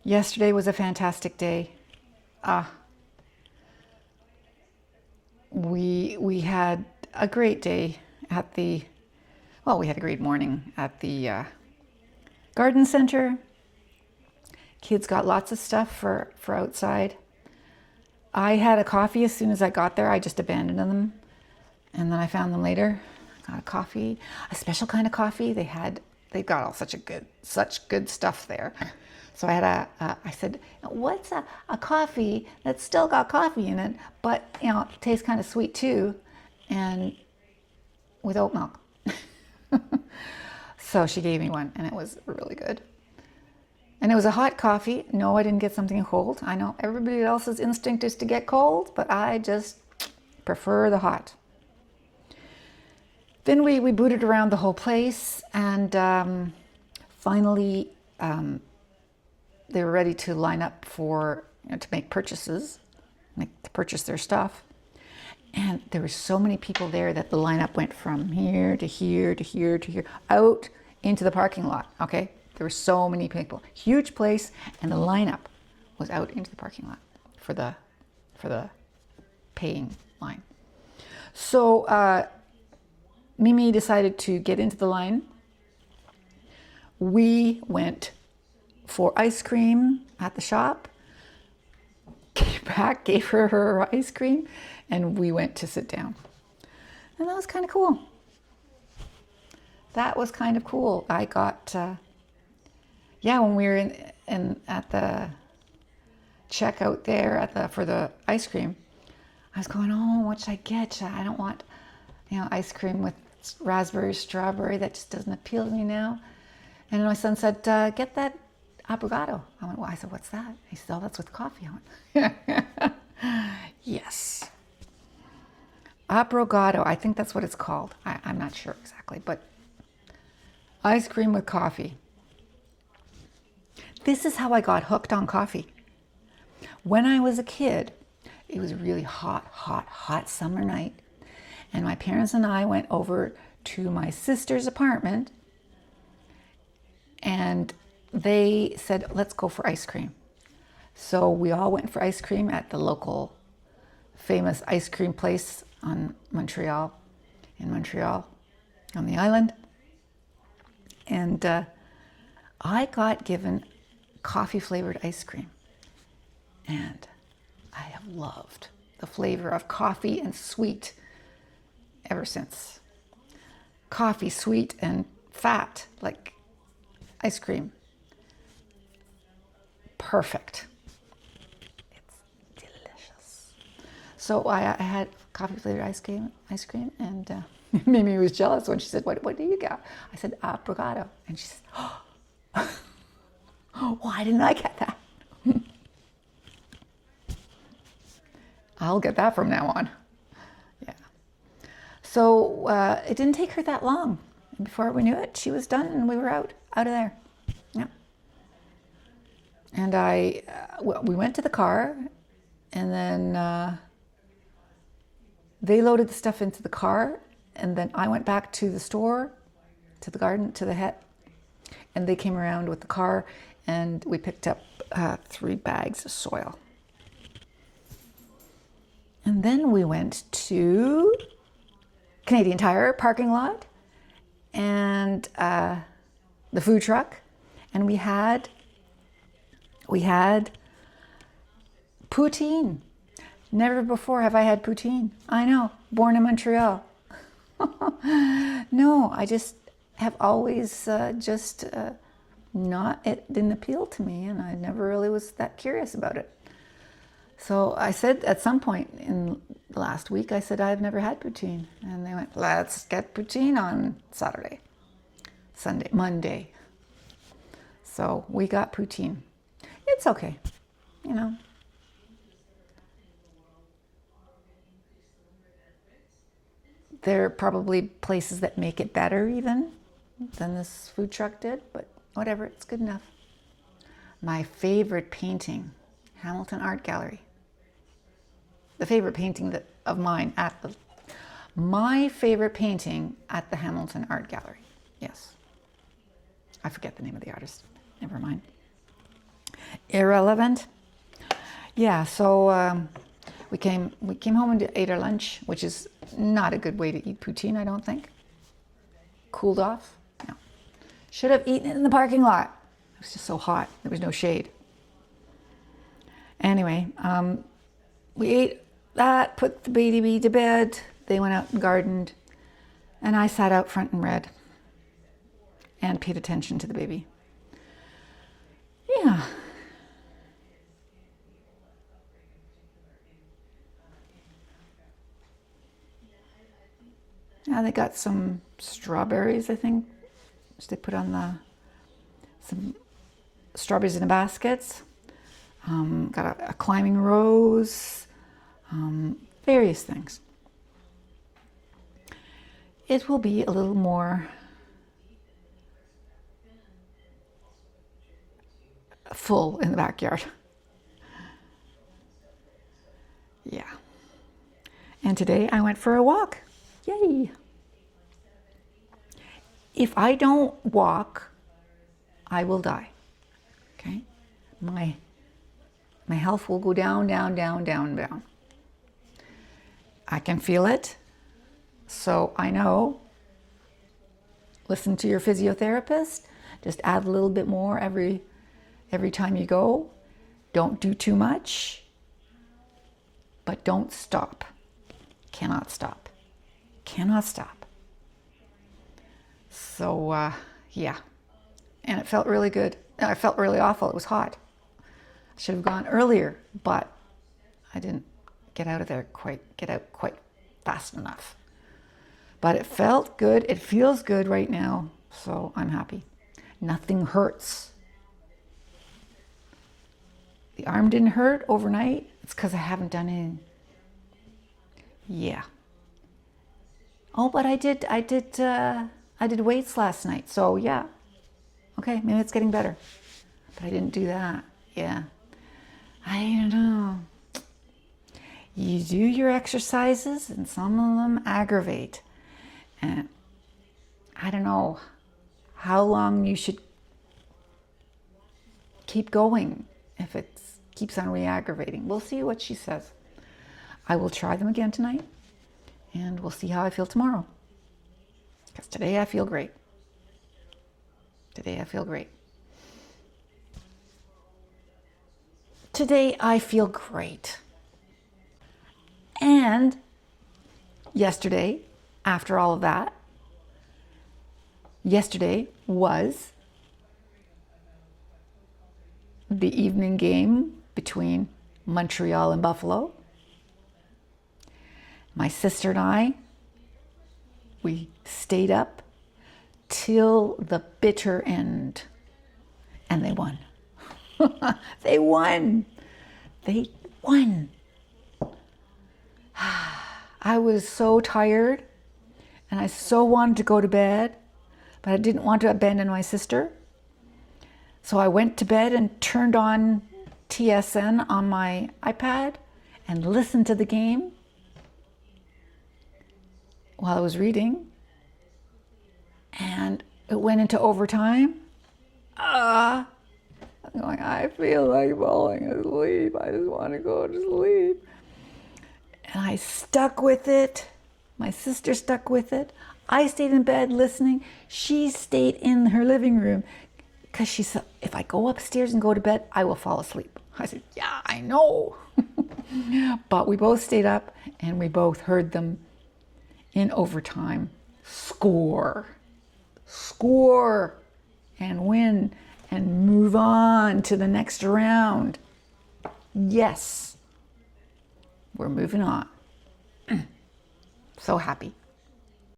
Yesterday was a fantastic day. Uh, we had a great day at we had a great morning at the garden center. Kids got lots of stuff for outside. I had a coffee as soon as I got there. I just abandoned them, and then I found them later. I got a coffee, a special kind of coffee. They've got all such good stuff there. So I said, what's a coffee that's still got coffee in it, but it tastes kind of sweet too, and with oat milk. So she gave me one, and it was really good. And it was a hot coffee. No, I didn't get something cold. I know everybody else's instinct is to get cold, but I just prefer the hot. Then we booted around the whole place, and finally they were ready to line up to make purchases, to purchase their stuff. And there were so many people there that the lineup went from here to here to here to here, out into the parking lot, okay? There were so many people. Huge place, and the lineup was out into the parking lot for the paying line. So Mimi decided to get into the line. We went for ice cream at the shop, came back, gave her ice cream, and we went to sit down. And that was kind of cool. That was kind of cool. I got, when we were in at the checkout there for the ice cream, I was going, oh, what should I get? I don't want, ice cream with raspberry, strawberry. That just doesn't appeal to me now. And my son said, get that affogato. I went, well, I said, what's that? He said, oh, that's with coffee. I went, yes. Affogato, I think that's what it's called. I'm not sure exactly, but ice cream with coffee. This is how I got hooked on coffee. When I was a kid, it was a really hot summer night, and my parents and I went over to my sister's apartment, and they said, let's go for ice cream. So we all went for ice cream at the local famous ice cream place in Montreal, on the island. And I got given coffee flavored ice cream. And I have loved the flavor of coffee and sweet ever since. Coffee, sweet, and fat, like ice cream. Perfect. It's delicious. So I had coffee flavored ice cream, and Mimi was jealous when she said, what do you got? I said, affogato. And she said, oh, why didn't I get that? I'll get that from now on. Yeah. So it didn't take her that long. And before we knew it, she was done, and we were out of there. Yeah. And we went to the car, and then they loaded the stuff into the car, and then I went back to the store, to the garden, to the het, and they came around with the car, and we picked up 3 bags of soil. And then we went to Canadian Tire parking lot and the food truck, and we had poutine. Never before have I had poutine. I know, born in Montreal. No, I just have always it didn't appeal to me, and I never really was that curious about it. So I said at some point in the last week, I said, I've never had poutine. And they went, let's get poutine on Saturday, Sunday, Monday. So we got poutine. It's okay, There are probably places that make it better even than this food truck did, but whatever, it's good enough. My favorite painting, Hamilton Art Gallery. The favorite painting of mine my favorite painting at the Hamilton Art Gallery. Yes. I forget the name of the artist. Never mind. Irrelevant. Yeah, so we came home and ate our lunch, which is not a good way to eat poutine, I don't think. Cooled off. No. Should have eaten it in the parking lot. It was just so hot. There was no shade. Anyway, we ate that, put the baby to bed. They went out and gardened, and I sat out front and read and paid attention to the baby. Yeah. Yeah, they got some strawberries, I think. So they put on some strawberries in the baskets. Got a climbing rose, various things. It will be a little more full in the backyard. Yeah. And today I went for a walk. Yay! If I don't walk, I will die. Okay? My health will go down, down, down, down, down. I can feel it. So I know. Listen to your physiotherapist. Just add a little bit more every time you go. Don't do too much. But don't stop. Cannot stop. Cannot stop. So, yeah. And it felt really good. I felt really awful. It was hot. I should have gone earlier, but I didn't get out quite fast enough. But it felt good. It feels good right now. So I'm happy. Nothing hurts. The arm didn't hurt overnight. It's because I haven't done anything. Yeah. Oh, but I did weights last night. So yeah. Okay, maybe it's getting better. But I didn't do that. Yeah. I don't know. You do your exercises and some of them aggravate. And I don't know how long you should keep going if it keeps on re-aggravating. We'll see what she says. I will try them again tonight and we'll see how I feel tomorrow. Because today I feel great. Today I feel great. Today I feel great. And yesterday, after all of that, yesterday was the evening game between Montreal and Buffalo. My sister and I, we stayed up till the bitter end, and they won. They won. They won. I was so tired and I so wanted to go to bed, but I didn't want to abandon my sister. So I went to bed and turned on TSN on my iPad and listened to the game while I was reading. And it went into overtime. I'm going, I feel like falling asleep. I just want to go to sleep. And I stuck with it. My sister stuck with it. I stayed in bed listening. She stayed in her living room because she said, if I go upstairs and go to bed, I will fall asleep. I said, yeah, I know. But we both stayed up and we both heard them in overtime score, and win and move on to the next round. Yes, we're moving on. So happy.